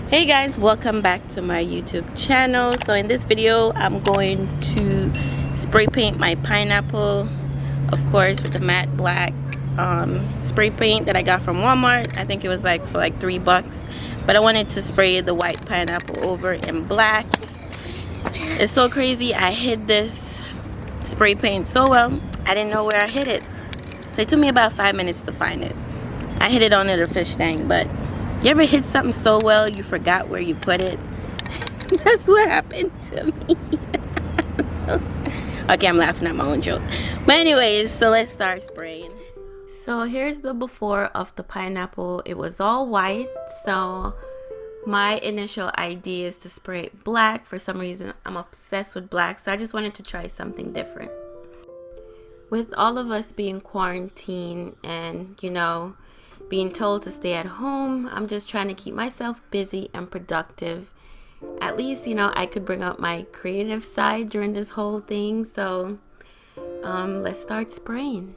Hey guys, welcome back to my YouTube channel. So in this video I'm going to spray paint my pineapple, of course, with the matte black spray paint that I got from Walmart. I think it was for like $3, but I wanted to spray the white pineapple over in black. It's so crazy, I hid this spray paint so well, I didn't know where I hid it. So it took me about 5 minutes to find it. I hid it under the fish tank, but you ever hit something so well you forgot where you put it? That's what happened to me. Okay, I'm laughing at my own joke. But anyways, so let's start spraying. So here's the before of the pineapple. It was all white, so my initial idea is to spray it black. For some reason, I'm obsessed with black, so I just wanted to try something different. With all of us being quarantined and, being told to stay at home, I'm just trying to keep myself busy and productive. At least, I could bring out my creative side during this whole thing. So let's start spraying.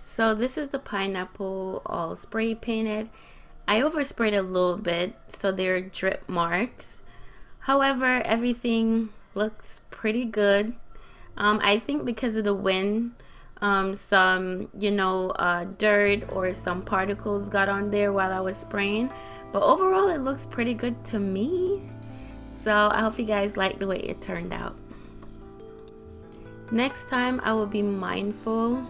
So this is the pineapple all spray painted. I oversprayed a little bit, so there are drip marks. However, everything looks pretty good. I think because of the wind, some, dirt or some particles got on there while I was spraying. But overall, it looks pretty good to me. So I hope you guys like the way it turned out. Next time, I will be mindful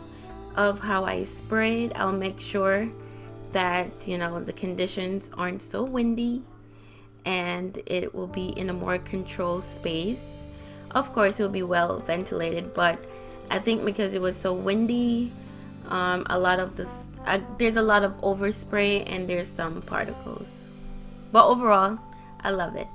of how I sprayed. I'll make sure that the conditions aren't so windy and it will be in a more controlled space. Of course, it will be well ventilated, but I think because it was so windy, a lot of this there's a lot of overspray and there's some particles, but overall I love it.